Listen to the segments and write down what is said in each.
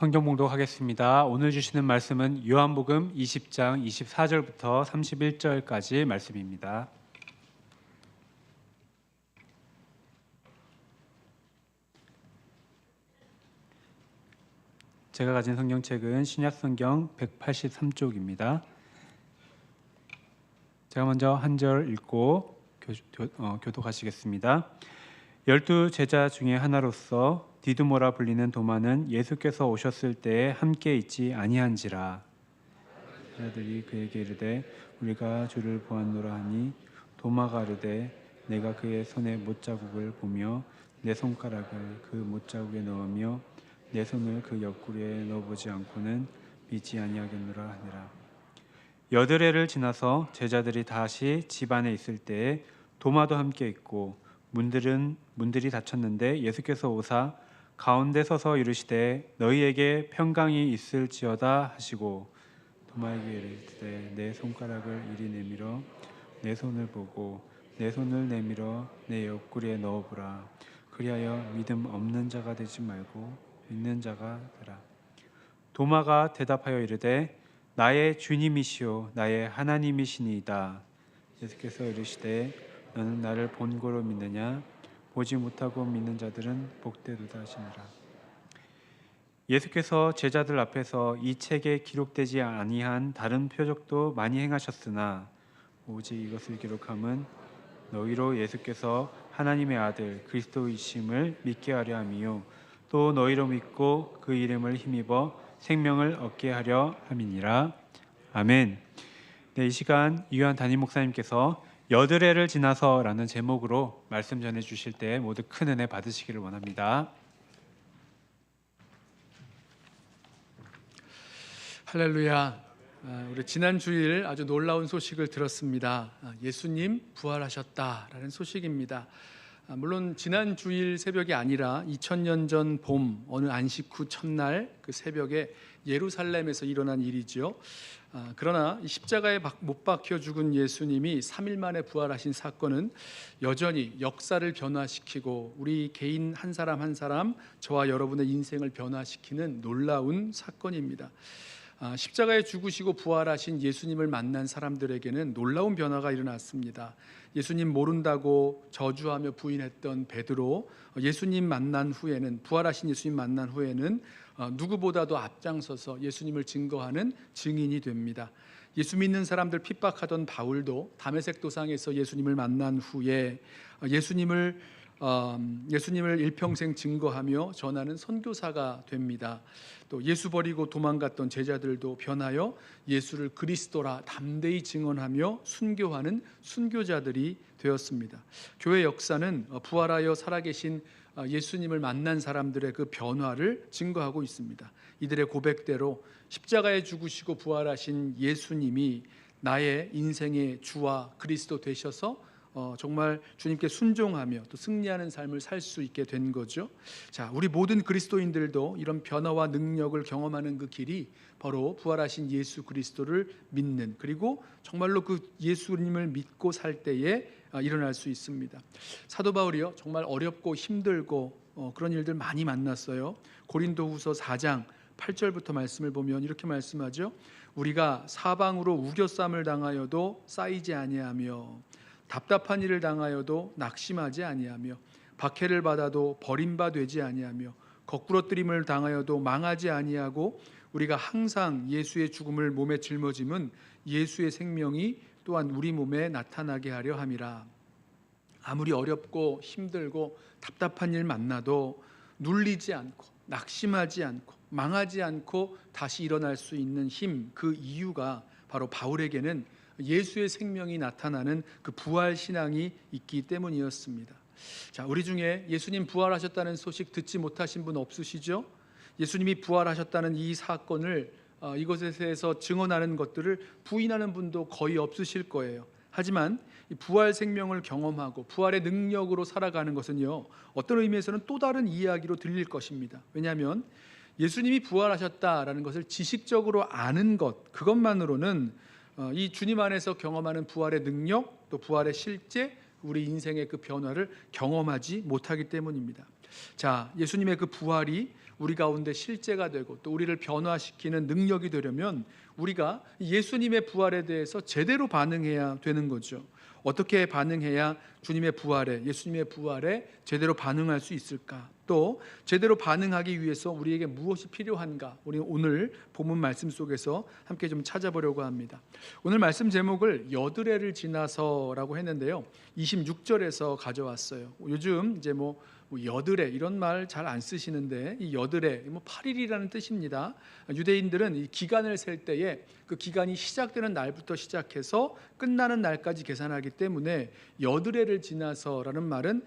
성경 봉독하겠습니다. 오늘 주시는 말씀은 요한복음 20장 24절부터 31절까지 말씀입니다. 제가 가진 성경책은 신약성경 183쪽입니다. 제가 먼저 한 절 읽고 교독하시겠습니다. 12 제자 중에 하나로서 디두모라 불리는 도마는 예수께서 오셨을 때에 함께 있지 아니한지라. 제자들이 그에게 이르되 우리가 주를 보았노라 하니 도마가 이르되 내가 그의 손에 못자국을 보며 내 손가락을 그 못자국에 넣으며 내 손을 그 옆구리에 넣어보지 않고는 믿지 아니하겠노라 하니라. 여드레를 지나서 제자들이 다시 집 안에 있을 때에 도마도 함께 있고 문들이 닫혔는데 예수께서 오사 가운데 서서 이르시되 너희에게 평강이 있을지어다 하시고 도마에게 이르시되 내 손가락을 이리 내밀어 내 손을 보고 내 손을 내밀어 내 옆구리에 넣어보라. 그리하여 믿음 없는 자가 되지 말고 믿는 자가 되라. 도마가 대답하여 이르되 나의 주님이시오 나의 하나님이시니이다. 예수께서 이르시되 너는 나를 본고로 믿느냐? 보지 못하고 믿는 자들은 복되도다 하시니라. 예수께서 제자들 앞에서 이 책에 기록되지 아니한 다른 표적도 많이 행하셨으나 오직 이것을 기록함은 너희로 예수께서 하나님의 아들 그리스도이심을 믿게 하려 함이요 또 너희로 믿고 그 이름을 힘입어 생명을 얻게 하려 함이니라. 아멘. 네, 이 시간 이유한 담임 목사님께서 여드레를 지나서라는 제목으로 말씀 전해 주실 때 모두 큰 은혜 받으시기를 원합니다. 할렐루야. 우리 지난 주일 아주 놀라운 소식을 들었습니다. 예수님 부활하셨다라는 소식입니다. 물론 지난 주일 새벽이 아니라 2000년 전 봄 어느 안식 후 첫날 그 새벽에 예루살렘에서 일어난 일이죠. 그러나 십자가에 못 박혀 죽은 예수님이 3일 만에 부활하신 사건은 여전히 역사를 변화시키고 우리 개인 한 사람 한 사람 저와 여러분의 인생을 변화시키는 놀라운 사건입니다. 십자가에 죽으시고 부활하신 예수님을 만난 사람들에게는 놀라운 변화가 일어났습니다. 예수님 모른다고 저주하며 부인했던 베드로, 예수님 만난 후에는 부활하신 예수님 만난 후에는 누구보다도 앞장서서 예수님을 증거하는 증인이 됩니다. 예수 믿는 사람들 핍박하던 바울도 다메섹 도상에서 예수님을 만난 후에 예수님을 일평생 증거하며 전하는 선교사가 됩니다. 또 예수 버리고 도망갔던 제자들도 변하여 예수를 그리스도라 담대히 증언하며 순교하는 순교자들이 되었습니다. 교회 역사는 부활하여 살아계신 예수님을 만난 사람들의 그 변화를 증거하고 있습니다. 이들의 고백대로 십자가에 죽으시고 부활하신 예수님이 나의 인생의 주와 그리스도 되셔서 정말 주님께 순종하며 또 승리하는 삶을 살 수 있게 된 거죠. 자, 우리 모든 그리스도인들도 이런 변화와 능력을 경험하는 그 길이 바로 부활하신 예수 그리스도를 믿는, 그리고 정말로 그 예수님을 믿고 살 때에 일어날 수 있습니다. 사도 바울이요 정말 어렵고 힘들고 그런 일들 많이 만났어요. 고린도후서 4장 8절부터 말씀을 보면 이렇게 말씀하죠. 우리가 사방으로 우겨쌈을 당하여도 쌓이지 아니하며 답답한 일을 당하여도 낙심하지 아니하며 박해를 받아도 버림바 되지 아니하며 거꾸러뜨림을 당하여도 망하지 아니하고 우리가 항상 예수의 죽음을 몸에 짊어짐은 예수의 생명이 또한 우리 몸에 나타나게 하려 함이라. 아무리 어렵고 힘들고 답답한 일 만나도 눌리지 않고 낙심하지 않고 망하지 않고 다시 일어날 수 있는 힘, 그 이유가 바로 바울에게는 예수의 생명이 나타나는 그 부활 신앙이 있기 때문이었습니다. 자, 우리 중에 예수님 부활하셨다는 소식 듣지 못하신 분 없으시죠? 예수님이 부활하셨다는 이 사건을 이것에 대해서 증언하는 것들을 부인하는 분도 거의 없으실 거예요. 하지만 이 부활 생명을 경험하고 부활의 능력으로 살아가는 것은요 어떤 의미에서는 또 다른 이야기로 들릴 것입니다. 왜냐하면 예수님이 부활하셨다라는 것을 지식적으로 아는 것, 그것만으로는 이 주님 안에서 경험하는 부활의 능력, 또 부활의 실제, 우리 인생의 그 변화를 경험하지 못하기 때문입니다. 자, 예수님의 그 부활이 우리 가운데 실제가 되고 또 우리를 변화시키는 능력이 되려면 우리가 예수님의 부활에 대해서 제대로 반응해야 되는 거죠. 어떻게 반응해야 주님의 부활에, 예수님의 부활에 제대로 반응할 수 있을까? 또 제대로 반응하기 위해서 우리에게 무엇이 필요한가? 우리 오늘 본문 말씀 속에서 함께 좀 찾아보려고 합니다. 오늘 말씀 제목을 여드레를 지나서라고 했는데요, 26절에서 가져왔어요. 요즘 이제 뭐 여드레 이런 말 잘 안 쓰시는데, 이 여드레 8일이라는 뜻입니다. 유대인들은 이 기간을 셀 때에 그 기간이 시작되는 날부터 시작해서 끝나는 날까지 계산하기 때문에 여드레를 지나서라는 말은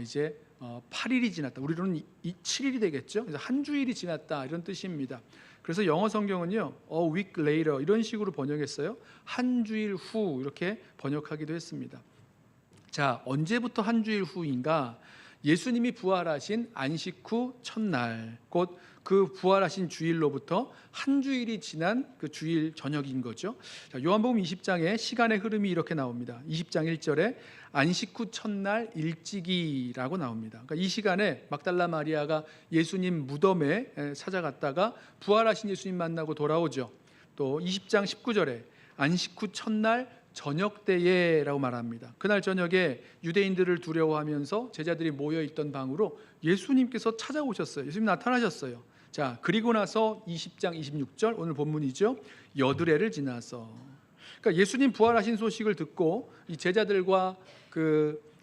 이제 8일이 지났다, 우리로는 7일이 되겠죠. 그래서 한 주일이 지났다 이런 뜻입니다. 그래서 영어 성경은요, a week later 이런 식으로 번역했어요. 한 주일 후 이렇게 번역하기도 했습니다. 자, 언제부터 한 주일 후인가? 예수님이 부활하신 안식 후 첫날, 곧 그 부활하신 주일로부터 한 주일이 지난 그 주일 저녁인 거죠. 자, 요한복음 20장에 시간의 흐름이 이렇게 나옵니다. 20장 1절에 안식 후 첫날 일찍이라고 나옵니다. 그러니까 이 시간에 막달라 마리아가 예수님 무덤에 찾아갔다가 부활하신 예수님 만나고 돌아오죠. 또 20장 19절에 안식 후 첫날 저녁 때에라고 말합니다. 그날 저녁에 유대인들을 두려워하면서 제자들이 모여있던 방으로 예수님께서 찾아오셨어요. 예수님 나타나셨어요. 자, 그리고 나서 20장 26절 오늘 본문이죠. 여드레를 지나서. 그러니까 예수님 부활하신 소식을 듣고 이 제자들과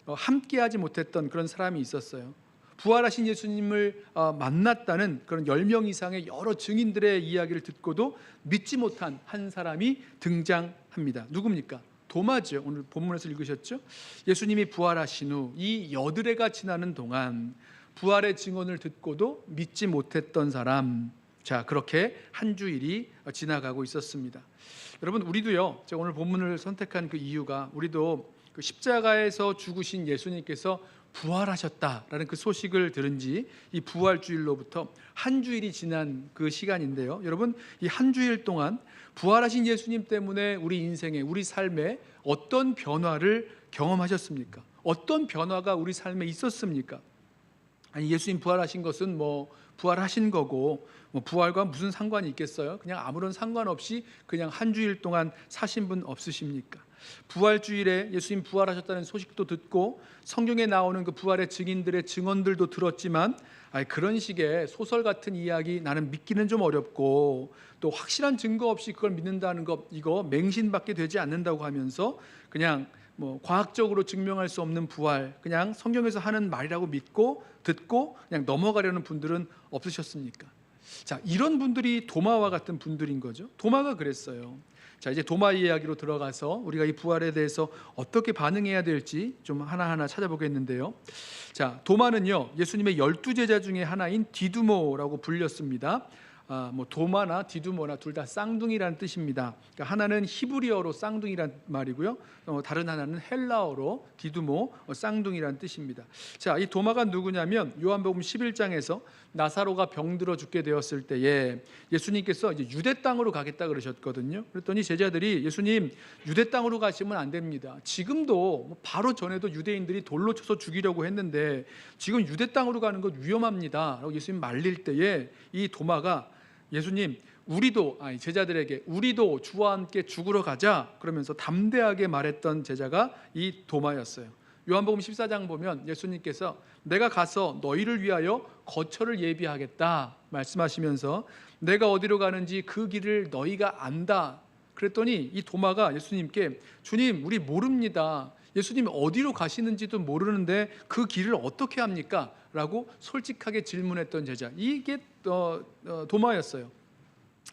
함께하지 못했던 그런 사람이 있었어요. 부활하신 예수님을 만났다는 그런 10명 이상의 여러 증인들의 이야기를 듣고도 믿지 못한 한 사람이 등장합니다. 누굽니까? 도마죠. 오늘 본문에서 읽으셨죠? 예수님이 부활하신 후 이 여드레가 지나는 동안 부활의 증언을 듣고도 믿지 못했던 사람, 자, 그렇게 한 주일이 지나가고 있었습니다. 여러분, 우리도요, 제가 오늘 본문을 선택한 그 이유가, 우리도 그 십자가에서 죽으신 예수님께서 부활하셨다라는 그 소식을 들은 지 이 부활주일로부터 한 주일이 지난 그 시간인데요, 여러분, 이 한 주일 동안 부활하신 예수님 때문에 우리 인생에, 우리 삶에 어떤 변화를 경험하셨습니까? 어떤 변화가 우리 삶에 있었습니까? 아니, 예수님 부활하신 것은 부활하신 거고 부활과 무슨 상관이 있겠어요? 그냥 아무런 상관없이 그냥 한 주일 동안 사신 분 없으십니까? 부활주일에 예수님 부활하셨다는 소식도 듣고 성경에 나오는 그 부활의 증인들의 증언들도 들었지만, 그런 식의 소설 같은 이야기 나는 믿기는 좀 어렵고, 또 확실한 증거 없이 그걸 믿는다는 것, 이거 맹신밖에 되지 않는다고 하면서 그냥 과학적으로 증명할 수 없는 부활, 그냥 성경에서 하는 말이라고 믿고 듣고 그냥 넘어가려는 분들은 없으셨습니까? 자, 이런 분들이 도마와 같은 분들인 거죠. 도마가 그랬어요. 자, 이제 도마 이야기로 들어가서 우리가 이 부활에 대해서 어떻게 반응해야 될지 좀 하나하나 찾아보겠는데요. 자, 도마는요, 예수님의 12제자 중에 하나인 디두모라고 불렸습니다. 도마나 디두모나 둘 다 쌍둥이라는 뜻입니다. 그러니까 하나는 히브리어로 쌍둥이란 말이고요, 다른 하나는 헬라어로 디두모, 쌍둥이란 뜻입니다. 자, 이 도마가 누구냐면 요한복음 11장에서 나사로가 병들어 죽게 되었을 때에 예수님께서 이제 유대 땅으로 가겠다 그러셨거든요. 그랬더니 제자들이, 예수님 유대 땅으로 가시면 안 됩니다. 지금도 바로 전에도 유대인들이 돌로 쳐서 죽이려고 했는데 지금 유대 땅으로 가는 것 위험합니다 라고 예수님 말릴 때에 이 도마가, 예수님, 제자들에게 우리도 주와 함께 죽으러 가자 그러면서 담대하게 말했던 제자가 이 도마였어요. 요한복음 14장 보면 예수님께서 내가 가서 너희를 위하여 거처를 예비하겠다 말씀하시면서 내가 어디로 가는지 그 길을 너희가 안다 그랬더니 이 도마가 예수님께, 주님, 우리 모릅니다. 예수님 어디로 가시는지도 모르는데 그 길을 어떻게 합니까? 라고 솔직하게 질문했던 제자, 이게 도마였어요.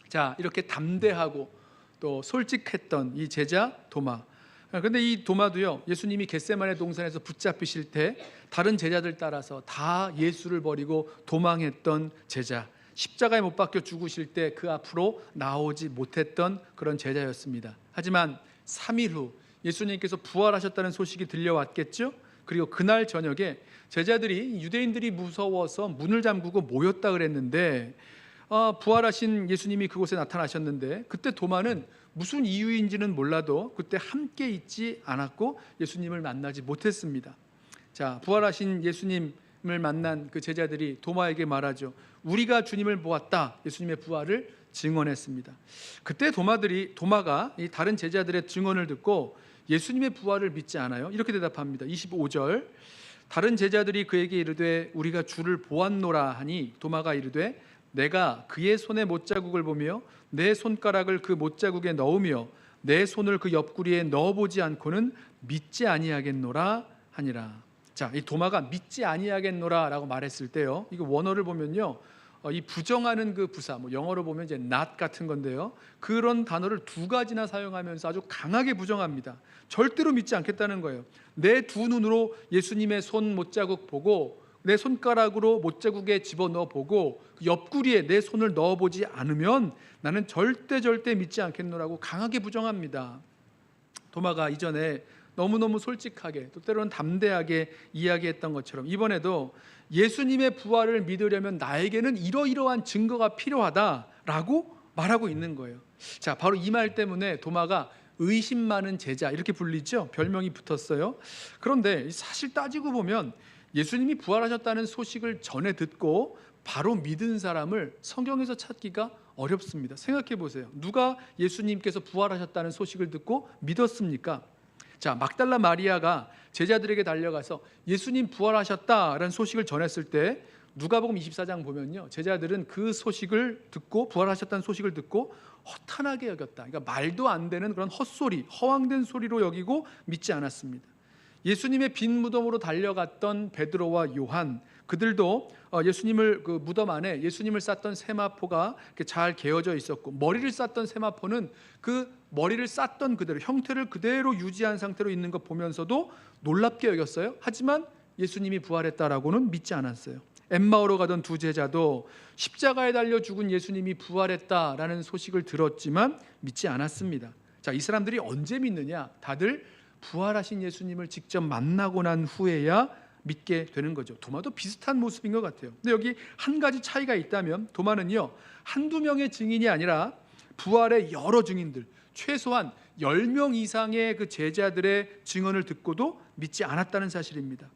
자, 이렇게 담대하고 또 솔직했던 이 제자 도마. 그런데 이 도마도요, 예수님이 겟세마네 동산에서 붙잡히실 때 다른 제자들 따라서 다 예수를 버리고 도망했던 제자, 십자가에 못 박혀 죽으실 때 그 앞으로 나오지 못했던 그런 제자였습니다. 하지만 3일 후 예수님께서 부활하셨다는 소식이 들려왔겠죠. 그리고 그날 저녁에 제자들이, 유대인들이 무서워서 문을 잠그고 모였다 그랬는데 부활하신 예수님이 그곳에 나타나셨는데, 그때 도마는 무슨 이유인지는 몰라도 그때 함께 있지 않았고 예수님을 만나지 못했습니다. 자, 부활하신 예수님을 예수님을 만난 그 제자들이 도마에게 말하죠. 우리가 주님을 보았다. 예수님의 부활을 증언했습니다. 그때 도마가 이 다른 제자들의 증언을 듣고 예수님의 부활을 믿지 않아요. 이렇게 대답합니다. 25절. 다른 제자들이 그에게 이르되 우리가 주를 보았노라 하니 도마가 이르되 내가 그의 손에 못자국을 보며 내 손가락을 그 못자국에 넣으며 내 손을 그 옆구리에 넣어보지 않고는 믿지 아니하겠노라 하니라. 자, 이 도마가 믿지 아니하겠노라라고 말했을 때요, 이거 원어를 보면요, 이 부정하는 그 부사, 영어로 보면 이제 not 같은 건데요, 그런 단어를 두 가지나 사용하면서 아주 강하게 부정합니다. 절대로 믿지 않겠다는 거예요. 내 두 눈으로 예수님의 손 못자국 보고 내 손가락으로 못자국에 집어넣어 보고 그 옆구리에 내 손을 넣어보지 않으면 나는 절대 믿지 않겠노라고 강하게 부정합니다. 도마가 이전에 너무너무 솔직하게 또 때로는 담대하게 이야기했던 것처럼 이번에도 예수님의 부활을 믿으려면 나에게는 이러이러한 증거가 필요하다라고 말하고 있는 거예요. 자, 바로 이 말 때문에 도마가 의심 많은 제자 이렇게 불리죠. 별명이 붙었어요. 그런데 사실 따지고 보면 예수님이 부활하셨다는 소식을 전해 듣고 바로 믿은 사람을 성경에서 찾기가 어렵습니다. 생각해 보세요. 누가 예수님께서 부활하셨다는 소식을 듣고 믿었습니까? 자, 막달라 마리아가 제자들에게 달려가서 예수님 부활하셨다라는 소식을 전했을 때 누가복음 24장 보면요, 제자들은 그 소식을 듣고 부활하셨다는 소식을 듣고 허탄하게 여겼다. 그러니까 말도 안 되는 그런 헛소리, 허황된 소리로 여기고 믿지 않았습니다. 예수님의 빈 무덤으로 달려갔던 베드로와 요한, 그들도 예수님을 그 무덤 안에 예수님을 쌌던 세마포가 잘 개어져 있었고 머리를 쌌던 세마포는 그 머리를 쌌던 그대로 형태를 그대로 유지한 상태로 있는 것 보면서도 놀랍게 여겼어요. 하지만 예수님이 부활했다라고는 믿지 않았어요. 엠마오로 가던 두 제자도 십자가에 달려 죽은 예수님이 부활했다라는 소식을 들었지만 믿지 않았습니다. 자, 이 사람들이 언제 믿느냐? 다들 부활하신 예수님을 직접 만나고 난 후에야 믿게 되는 거죠. 도마도 비슷한 모습인 것 같아요. 근데 여기 한 가지 차이가 있다면 도마는요, 한두 명의 증인이 아니라 부활의 여러 증인들, 최소한 10명 이상의 그 제자들의 증언을 듣고도 믿지 않았다는 사실입니다.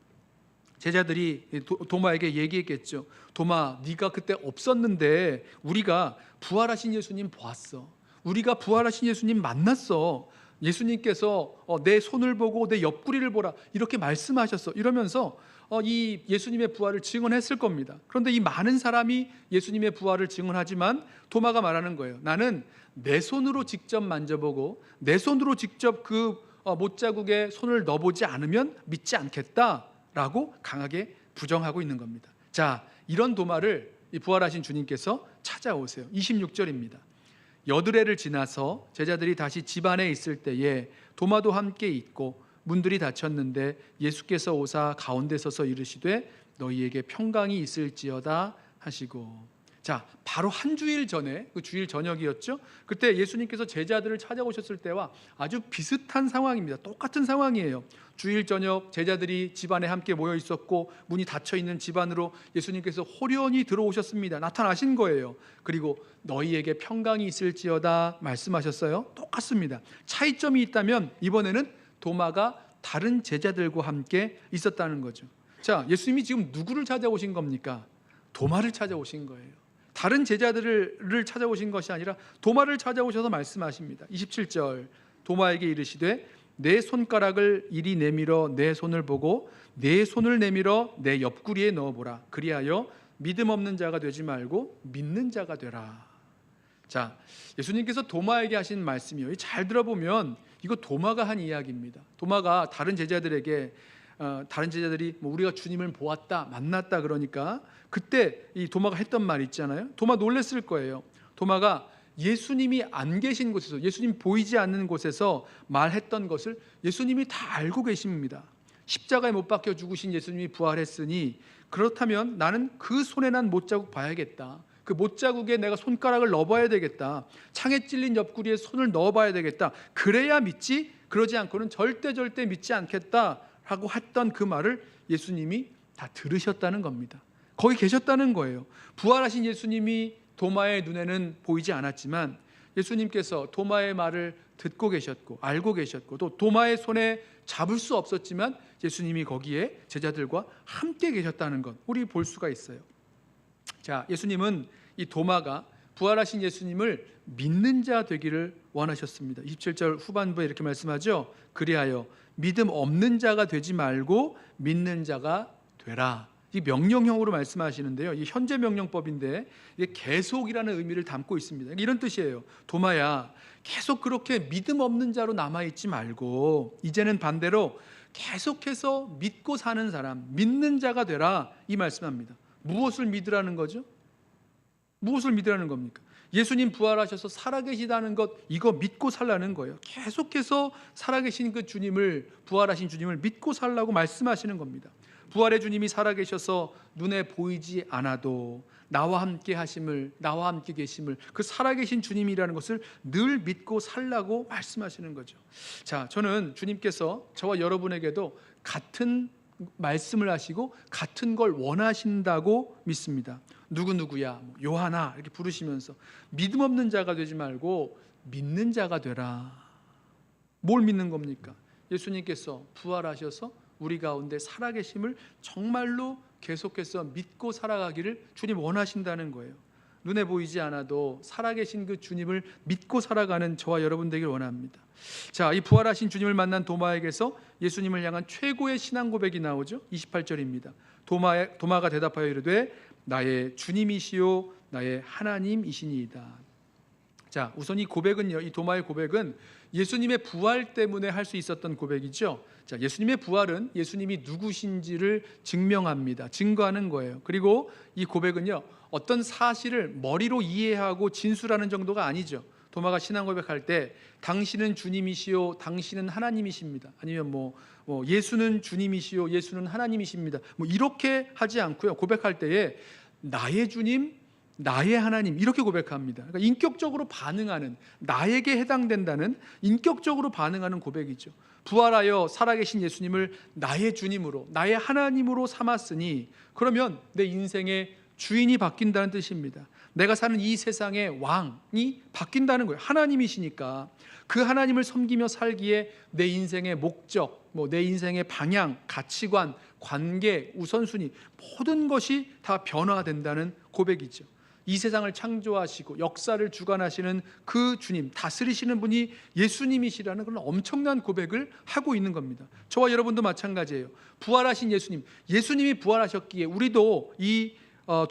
제자들이 도마에게 얘기했겠죠. 도마, 네가 그때 없었는데 우리가 부활하신 예수님 보았어. 우리가 부활하신 예수님 만났어. 예수님께서 내 손을 보고 내 옆구리를 보라 이렇게 말씀하셨어. 이러면서 이 예수님의 부활을 증언했을 겁니다. 그런데 이 많은 사람이 예수님의 부활을 증언하지만 도마가 말하는 거예요. 나는 내 손으로 직접 만져보고 내 손으로 직접 그 못자국에 손을 넣어보지 않으면 믿지 않겠다라고 강하게 부정하고 있는 겁니다. 자, 이런 도마를 부활하신 주님께서 찾아오세요. 26절입니다. 여드레를 지나서 제자들이 다시 집 안에 있을 때에 도마도 함께 있고 문들이 닫혔는데 예수께서 오사 가운데 서서 이르시되 너희에게 평강이 있을지어다 하시고. 자, 바로 한 주일 전에, 그 주일 저녁이었죠. 그때 예수님께서 제자들을 찾아오셨을 때와 아주 비슷한 상황입니다. 똑같은 상황이에요. 주일 저녁 제자들이 집안에 함께 모여 있었고 문이 닫혀 있는 집안으로 예수님께서 호련히 들어오셨습니다. 나타나신 거예요. 그리고 너희에게 평강이 있을지어다 말씀하셨어요. 똑같습니다. 차이점이 있다면 이번에는 도마가 다른 제자들과 함께 있었다는 거죠. 자, 예수님이 지금 누구를 찾아오신 겁니까? 도마를 찾아오신 거예요. 다른 제자들을 찾아오신 것이 아니라 도마를 찾아오셔서 말씀하십니다. 27절, 도마에게 이르시되 내 손가락을 이리 내밀어 내 손을 보고 내 손을 내밀어 내 옆구리에 넣어보라. 그리하여 믿음 없는 자가 되지 말고 믿는 자가 되라. 자, 예수님께서 도마에게 하신 말씀이요, 잘 들어보면 이거 도마가 한 이야기입니다. 도마가 다른 제자들에게 다른 제자들이 우리가 주님을 보았다 만났다 그러니까 그때 이 도마가 했던 말 있잖아요. 도마 놀랬을 거예요. 도마가 예수님이 안 계신 곳에서, 예수님 보이지 않는 곳에서 말했던 것을 예수님이 다 알고 계십니다. 십자가에 못 박혀 죽으신 예수님이 부활했으니 그렇다면 나는 그 손에 난 못자국 봐야겠다. 그 못자국에 내가 손가락을 넣어봐야 되겠다. 창에 찔린 옆구리에 손을 넣어봐야 되겠다. 그래야 믿지, 그러지 않고는 절대 믿지 않겠다라고 했던 그 말을 예수님이 다 들으셨다는 겁니다. 거기 계셨다는 거예요. 부활하신 예수님이 도마의 눈에는 보이지 않았지만 예수님께서 도마의 말을 듣고 계셨고 알고 계셨고 또 도마의 손에 잡을 수 없었지만 예수님이 거기에 제자들과 함께 계셨다는 것 우리 볼 수가 있어요. 자, 예수님은 이 도마가 부활하신 예수님을 믿는 자 되기를 원하셨습니다. 27절 후반부에 이렇게 말씀하죠. 그리하여 믿음 없는 자가 되지 말고 믿는 자가 되라. 이 명령형으로 말씀하시는데요. 이 현재 명령법인데 이게 계속이라는 의미를 담고 있습니다. 이런 뜻이에요. 도마야, 계속 그렇게 믿음 없는 자로 남아있지 말고 이제는 반대로 계속해서 믿고 사는 사람, 믿는 자가 되라 이 말씀합니다. 무엇을 믿으라는 거죠? 무엇을 믿으라는 겁니까? 예수님 부활하셔서 살아계시다는 것 이거 믿고 살라는 거예요. 계속해서 살아계신 그 주님을 부활하신 주님을 믿고 살라고 말씀하시는 겁니다. 부활의 주님이 살아계셔서 눈에 보이지 않아도 나와 함께 하심을 나와 함께 계심을 그 살아계신 주님이라는 것을 늘 믿고 살라고 말씀하시는 거죠. 자, 저는 주님께서 저와 여러분에게도 같은 말씀을 하시고 같은 걸 원하신다고 믿습니다. 누구누구야 요하나 이렇게 부르시면서 믿음 없는 자가 되지 말고 믿는 자가 되라. 뭘 믿는 겁니까? 예수님께서 부활하셔서 우리 가운데 살아계심을 정말로 계속해서 믿고 살아가기를 주님 원하신다는 거예요. 눈에 보이지 않아도 살아계신 그 주님을 믿고 살아가는 저와 여러분 되길 원합니다. 자, 이 부활하신 주님을 만난 도마에게서 예수님을 향한 최고의 신앙 고백이 나오죠. 28절입니다. 도마가 대답하여 이르되 나의 주님이시요 나의 하나님이시니이다. 자, 우선 이 고백은요, 이 도마의 고백은 예수님의 부활 때문에 할 수 있었던 고백이죠. 자, 예수님의 부활은 예수님이 누구신지를 증명합니다. 증거하는 거예요. 그리고 이 고백은요, 어떤 사실을 머리로 이해하고 진술하는 정도가 아니죠. 도마가 신앙 고백할 때 당신은 주님이시요 당신은 하나님이십니다. 아니면 예수는 주님이시요 예수는 하나님이십니다. 이렇게 하지 않고요. 고백할 때에 나의 주님 나의 하나님 이렇게 고백합니다. 그러니까 인격적으로 반응하는 나에게 해당된다는 인격적으로 반응하는 고백이죠. 부활하여 살아계신 예수님을 나의 주님으로 나의 하나님으로 삼았으니 그러면 내 인생의 주인이 바뀐다는 뜻입니다. 내가 사는 이 세상의 왕이 바뀐다는 거예요. 하나님이시니까 그 하나님을 섬기며 살기에 내 인생의 목적, 내 인생의 방향, 가치관, 관계, 우선순위 모든 것이 다 변화된다는 고백이죠. 이 세상을 창조하시고 역사를 주관하시는 그 주님, 다스리시는 분이 예수님이시라는 그런 엄청난 고백을 하고 있는 겁니다. 저와 여러분도 마찬가지예요. 부활하신 예수님, 예수님이 부활하셨기에 우리도 이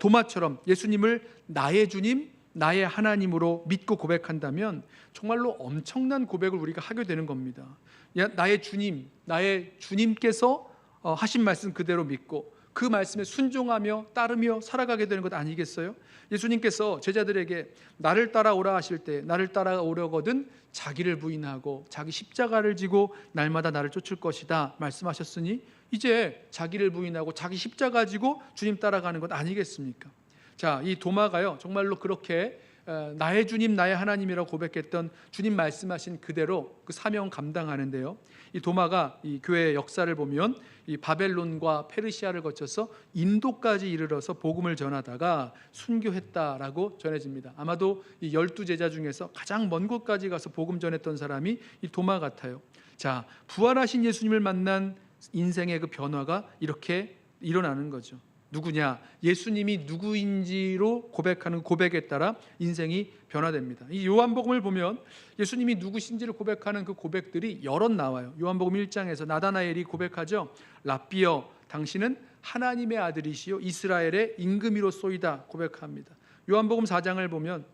도마처럼 예수님을 나의 주님, 나의 하나님으로 믿고 고백한다면 정말로 엄청난 고백을 우리가 하게 되는 겁니다. 나의 주님, 나의 주님께서 하신 말씀 그대로 믿고 그 말씀에 순종하며 따르며 살아가게 되는 것 아니겠어요? 예수님께서 제자들에게 나를 따라오라 하실 때 나를 따라오려거든 자기를 부인하고 자기 십자가를 지고 날마다 나를 쫓을 것이다 말씀하셨으니 이제 자기를 부인하고 자기 십자가 지고 주님 따라가는 것 아니겠습니까? 자, 이 도마가요 정말로 그렇게 나의 주님 나의 하나님이라고 고백했던 주님 말씀하신 그대로 그 사명 감당하는데요. 이 도마가 이 교회의 역사를 보면 이 바벨론과 페르시아를 거쳐서 인도까지 이르러서 복음을 전하다가 순교했다라고 전해집니다. 아마도 이 12제자 중에서 가장 먼 곳까지 가서 복음 전했던 사람이 이 도마 같아요. 자, 부활하신 예수님을 만난 인생의 그 변화가 이렇게 일어나는 거죠. 누구냐? 예수님이 누구인지로 고백하는 고백에 따라 인생이 변화됩니다. 이 요한복음을 보면 예수님이 누구신지를 고백하는 그 고백들이 여럿 나와요. 요한복음 1장에서 나다나엘이 고백하죠. 랍비여 당신은 하나님의 아들이시요 이스라엘의 임금이로소이다 고백합니다. 요한복음 4장을 보면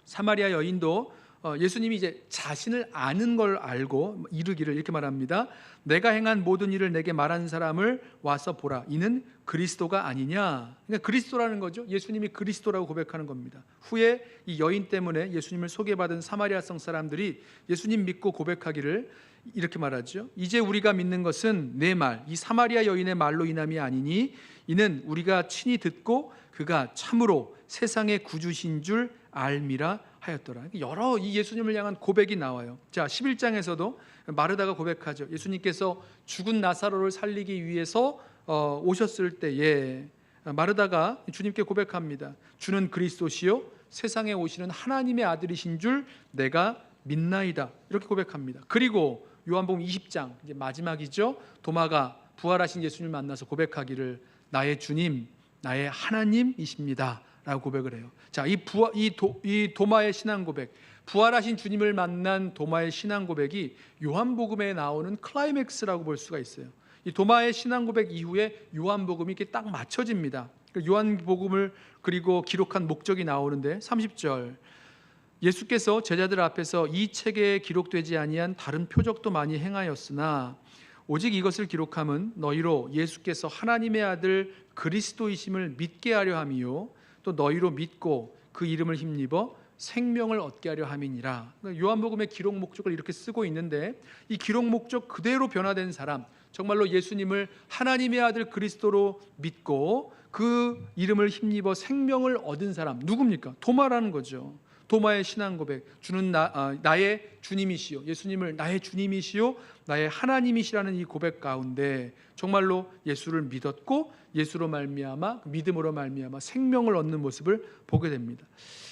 사마리아 여인도 예수님이 이제 자신을 아는 걸 알고 이르기를 이렇게 말합니다. 내가 행한 모든 일을 내게 말한 사람을 와서 보라. 이는 그리스도가 아니냐. 그러니까 그리스도라는 거죠. 예수님이 그리스도라고 고백하는 겁니다. 후에 이 여인 때문에 예수님을 소개받은 사마리아 성 사람들이 예수님 믿고 고백하기를 이렇게 말하죠. 이제 우리가 믿는 것은 내 말, 이 사마리아 여인의 말로 인함이 아니니 이는 우리가 친히 듣고 그가 참으로 세상의 구주신 줄 알미라 하였더라. 여러 이 예수님을 향한 고백이 나와요. 자, 11장에서도 마르다가 고백하죠. 예수님께서 죽은 나사로를 살리기 위해서 오셨을 때에 마르다가 주님께 고백합니다. 주는 그리스도시요 세상에 오시는 하나님의 아들이신 줄 내가 믿나이다. 이렇게 고백합니다. 그리고 요한복음 20장 이제 마지막이죠. 도마가 부활하신 예수님을 만나서 고백하기를 나의 주님, 나의 하나님이십니다. 라고 고백을 해요. 자, 이 도마의 신앙 고백, 부활하신 주님을 만난 도마의 신앙 고백이 요한복음에 나오는 클라이맥스라고 볼 수가 있어요. 이 도마의 신앙 고백 이후에 요한복음이 이렇게 딱 맞춰집니다. 요한복음을 그리고 기록한 목적이 나오는데 30절 예수께서 제자들 앞에서 이 책에 기록되지 아니한 다른 표적도 많이 행하였으나 오직 이것을 기록함은 너희로 예수께서 하나님의 아들 그리스도이심을 믿게 하려 함이요 또 너희로 믿고 그 이름을 힘입어 생명을 얻게 하려 함이니라. 요한복음의 기록 목적을 이렇게 쓰고 있는데 이 기록 목적 그대로 변화된 사람, 정말로 예수님을 하나님의 아들 그리스도로 믿고 그 이름을 힘입어 생명을 얻은 사람 누굽니까? 도마라는 거죠. 도마의 신앙 고백, 주는 나의 주님이시요, 예수님을 나의 주님이시요 나의 하나님이시라는 이 고백 가운데 정말로 예수를 믿었고 예수로 말미암아 믿음으로 말미암아 생명을 얻는 모습을 보게 됩니다.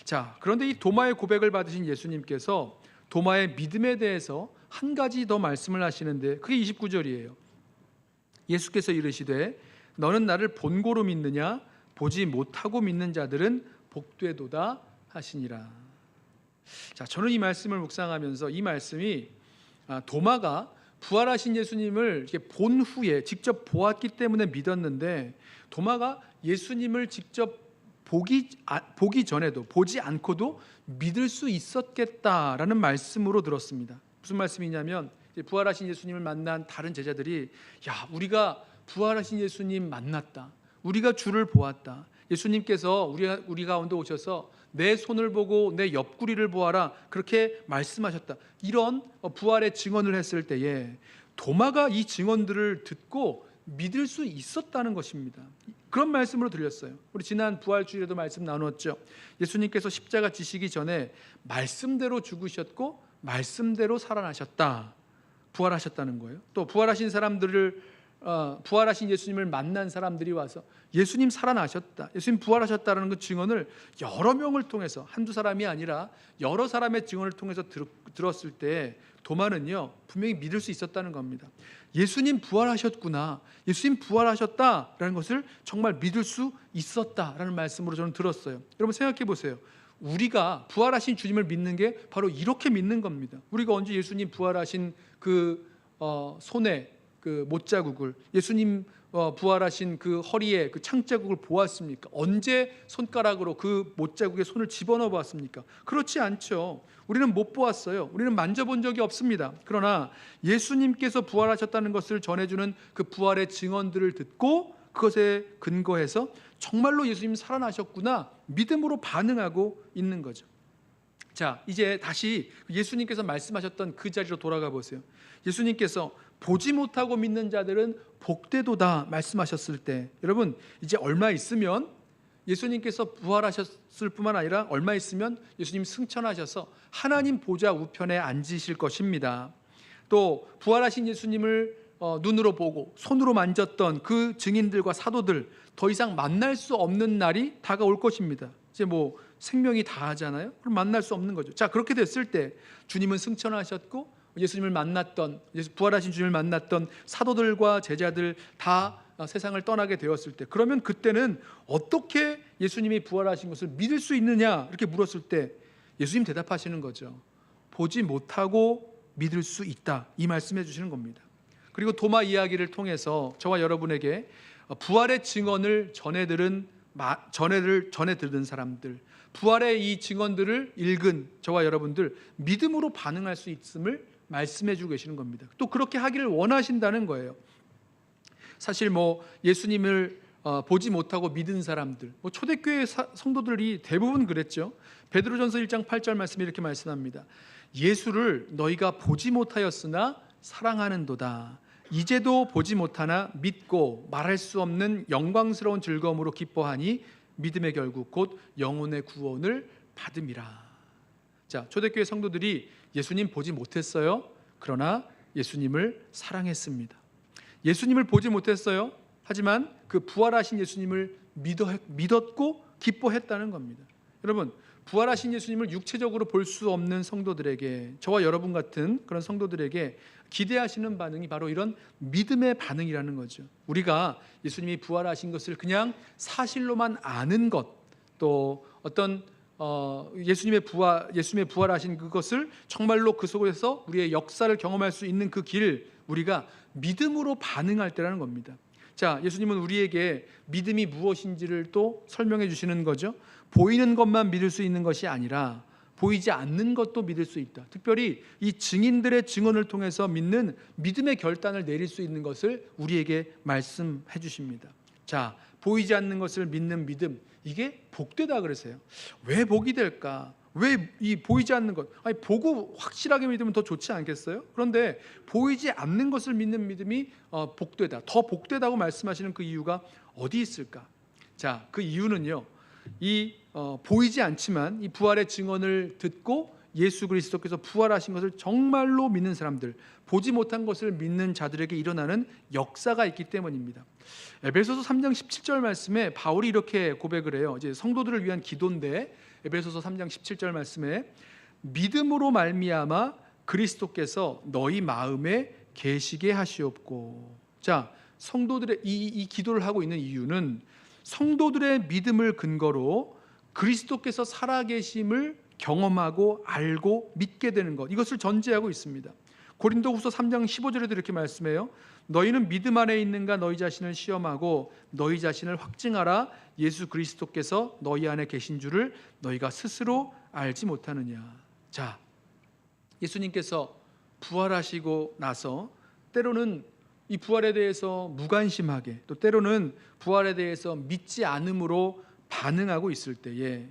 자, 그런데 이 도마의 고백을 받으신 예수님께서 도마의 믿음에 대해서 한 가지 더 말씀을 하시는데 그게 29절이에요. 예수께서 이르시되 너는 나를 본고로 믿느냐 보지 못하고 믿는 자들은 복되도다 하시니라. 자, 저는 이 말씀을 묵상하면서 이 말씀이 도마가 부활하신 예수님을 이렇게 본 후에 직접 보았기 때문에 믿었는데 도마가 예수님을 직접 보기 전에도 보지 않고도 믿을 수 있었겠다라는 말씀으로 들었습니다. 무슨 말씀이냐면 부활하신 예수님을 만난 다른 제자들이 야, 우리가 부활하신 예수님 만났다. 우리가 주를 보았다. 예수님께서 우리 가운데 오셔서 내 손을 보고 내 옆구리를 보아라 그렇게 말씀하셨다. 이런 부활의 증언을 했을 때에 도마가 이 증언들을 듣고 믿을 수 있었다는 것입니다. 그런 말씀으로 들렸어요. 우리 지난 부활주일에도 말씀 나눴죠. 예수님께서 십자가 지시기 전에 말씀대로 죽으셨고 말씀대로 살아나셨다. 부활하셨다는 거예요. 또 부활하신 예수님을 만난 사람들이 와서 예수님 살아나셨다, 예수님 부활하셨다는 그 증언을 여러 명을 통해서 한두 사람이 아니라 여러 사람의 증언을 통해서 들었을 때 도마는요 분명히 믿을 수 있었다는 겁니다. 예수님 부활하셨구나, 예수님 부활하셨다라는 것을 정말 믿을 수 있었다라는 말씀으로 저는 들었어요. 여러분 생각해 보세요. 우리가 부활하신 주님을 믿는 게 바로 이렇게 믿는 겁니다. 우리가 언제 예수님 부활하신 그 손에 그 못자국을, 예수님 부활하신 그 허리에 그 창자국을 보았습니까? 언제 손가락으로 그 못자국에 손을 집어넣어 보았습니까? 그렇지 않죠. 우리는 못 보았어요. 우리는 만져본 적이 없습니다. 그러나 예수님께서 부활하셨다는 것을 전해주는 그 부활의 증언들을 듣고 그것에 근거해서 정말로 예수님 살아나셨구나 믿음으로 반응하고 있는 거죠. 자, 이제 다시 예수님께서 말씀하셨던 그 자리로 돌아가 보세요. 예수님께서 보지 못하고 믿는 자들은 복되도다 말씀하셨을 때 여러분 이제 얼마 있으면 예수님께서 부활하셨을 뿐만 아니라 얼마 있으면 예수님 승천하셔서 하나님 보좌 우편에 앉으실 것입니다. 또 부활하신 예수님을 눈으로 보고 손으로 만졌던 그 증인들과 사도들 더 이상 만날 수 없는 날이 다가올 것입니다. 이제 뭐 생명이 다하잖아요. 그럼 만날 수 없는 거죠. 자, 그렇게 됐을 때 주님은 승천하셨고 예수님을 만났던, 부활하신 주님을 만났던 사도들과 제자들 다 세상을 떠나게 되었을 때 그러면 그때는 어떻게 예수님이 부활하신 것을 믿을 수 있느냐 이렇게 물었을 때 예수님 대답하시는 거죠. 보지 못하고 믿을 수 있다, 이 말씀해 주시는 겁니다. 그리고 도마 이야기를 통해서 저와 여러분에게 부활의 증언을 전해 들은 사람들, 부활의 이 증언들을 읽은 저와 여러분들 믿음으로 반응할 수 있음을 말씀해 주고 계시는 겁니다. 또 그렇게 하기를 원하신다는 거예요. 사실 뭐 예수님을 보지 못하고 믿은 사람들, 초대교회 성도들이 대부분 그랬죠. 베드로전서 1장 8절 말씀이 이렇게 말씀합니다. 예수를 너희가 보지 못하였으나 사랑하는도다. 이제도 보지 못하나 믿고 말할 수 없는 영광스러운 즐거움으로 기뻐하니 믿음의 결국 곧 영혼의 구원을 받음이라. 자, 초대교회 성도들이 예수님 보지 못했어요. 그러나 예수님을 사랑했습니다. 예수님을 보지 못했어요. 하지만 그 부활하신 예수님을 믿었고 기뻐했다는 겁니다. 여러분, 부활하신 예수님을 육체적으로 볼 수 없는 성도들에게, 저와 여러분 같은 그런 성도들에게 기대하시는 반응이 바로 이런 믿음의 반응이라는 거죠. 우리가 예수님이 부활하신 것을 그냥 사실로만 아는 것, 또 어떤 예수님의 부활하신 그것을 정말로 그 속에서 우리의 역사를 경험할 수 있는 그 길, 우리가 믿음으로 반응할 때라는 겁니다. 자, 예수님은 우리에게 믿음이 무엇인지를 또 설명해 주시는 거죠. 보이는 것만 믿을 수 있는 것이 아니라 보이지 않는 것도 믿을 수 있다. 특별히 이 증인들의 증언을 통해서 믿는 믿음의 결단을 내릴 수 있는 것을 우리에게 말씀해 주십니다. 자, 보이지 않는 것을 믿는 믿음, 이게 복되다 그러세요. 왜 복이 될까? 왜 이 보이지 않는 것? 아니, 보고 확실하게 믿으면 더 좋지 않겠어요? 그런데 보이지 않는 것을 믿는 믿음이 복되다, 더 복되다고 말씀하시는 그 이유가 어디 있을까? 자, 그 이유는요, 이 보이지 않지만 이 부활의 증언을 듣고 예수 그리스도께서 부활하신 것을 정말로 믿는 사람들, 보지 못한 것을 믿는 자들에게 일어나는 역사가 있기 때문입니다. 에베소서 3장 17절 말씀에 바울이 이렇게 고백을 해요. 이제 성도들을 위한 기도인데, 에베소서 3장 17절 말씀에 믿음으로 말미암아 그리스도께서 너희 마음에 계시게 하시옵고. 자, 성도들의 이 기도를 하고 있는 이유는 성도들의 믿음을 근거로 그리스도께서 살아계심을 경험하고 알고 믿게 되는 것, 이것을 전제하고 있습니다. 고린도후서 3장 15절에도 이렇게 말씀해요. 너희는 믿음 안에 있는가 너희 자신을 시험하고 너희 자신을 확증하라. 예수 그리스도께서 너희 안에 계신 줄을 너희가 스스로 알지 못하느냐. 자, 예수님께서 부활하시고 나서 때로는 이 부활에 대해서 무관심하게, 또 때로는 부활에 대해서 믿지 않음으로 반응하고 있을 때에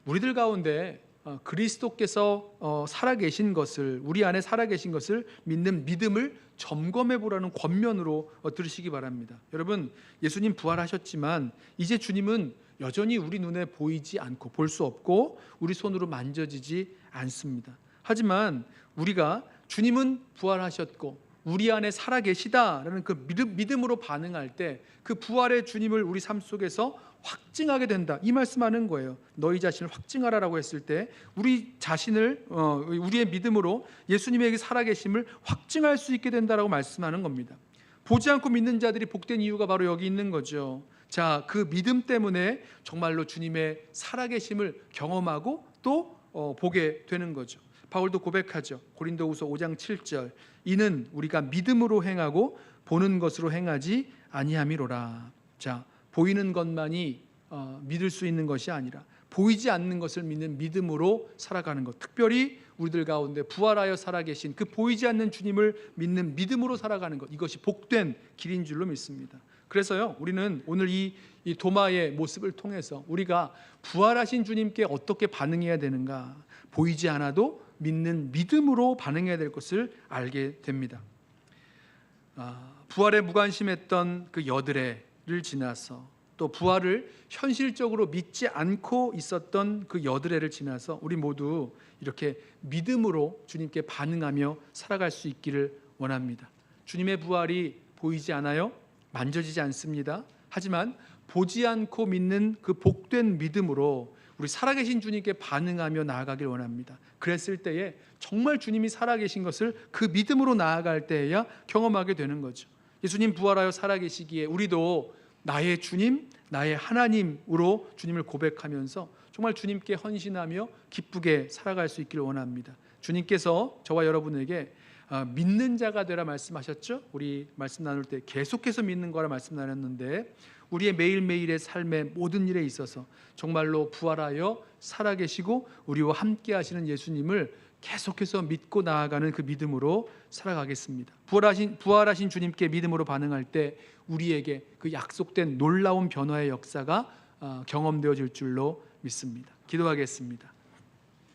우리들 가운데 그리스도께서 살아계신 것을, 우리 안에 살아계신 것을 믿는 믿음을 점검해 보라는 권면으로 들으시기 바랍니다. 여러분, 예수님 부활하셨지만 이제 주님은 여전히 우리 눈에 보이지 않고 볼 수 없고 우리 손으로 만져지지 않습니다. 하지만 우리가 주님은 부활하셨고 우리 안에 살아계시다라는 그 믿음으로 반응할 때 그 부활의 주님을 우리 삶 속에서 확증하게 된다, 이 말씀하는 거예요. 너희 자신을 확증하라라고 했을 때 우리 자신을 우리의 믿음으로 예수님에게 살아계심을 확증할 수 있게 된다라고 말씀하는 겁니다. 보지 않고 믿는 자들이 복된 이유가 바로 여기 있는 거죠. 자, 그 믿음 때문에 정말로 주님의 살아계심을 경험하고 또 보게 되는 거죠. 바울도 고백하죠. 고린도후서 5장 7절, 이는 우리가 믿음으로 행하고 보는 것으로 행하지 아니함이로라. 자, 보이는 것만이 믿을 수 있는 것이 아니라 보이지 않는 것을 믿는 믿음으로 살아가는 것, 특별히 우리들 가운데 부활하여 살아계신 그 보이지 않는 주님을 믿는 믿음으로 살아가는 것, 이것이 복된 길인 줄로 믿습니다. 그래서요, 우리는 오늘 이 도마의 모습을 통해서 우리가 부활하신 주님께 어떻게 반응해야 되는가, 보이지 않아도 믿는 믿음으로 반응해야 될 것을 알게 됩니다. 부활에 무관심했던 그 여드레를 지나서, 또 부활을 현실적으로 믿지 않고 있었던 그 여드레를 지나서 우리 모두 이렇게 믿음으로 주님께 반응하며 살아갈 수 있기를 원합니다. 주님의 부활이 보이지 않아요? 만져지지 않습니다. 하지만 보지 않고 믿는 그 복된 믿음으로 우리 살아계신 주님께 반응하며 나아가길 원합니다. 그랬을 때에 정말 주님이 살아계신 것을 그 믿음으로 나아갈 때에야 경험하게 되는 거죠. 예수님 부활하여 살아계시기에 우리도 나의 주님, 나의 하나님으로 주님을 고백하면서 정말 주님께 헌신하며 기쁘게 살아갈 수 있기를 원합니다. 주님께서 저와 여러분에게 믿는 자가 되라 말씀하셨죠. 우리 말씀 나눌 때 계속해서 믿는 거라 말씀 나눴는데, 우리의 매일매일의 삶의 모든 일에 있어서 정말로 부활하여 살아계시고 우리와 함께 하시는 예수님을 계속해서 믿고 나아가는 그 믿음으로 살아가겠습니다. 부활하신 주님께 믿음으로 반응할 때 우리에게 그 약속된 놀라운 변화의 역사가 경험되어질 줄로 믿습니다. 기도하겠습니다.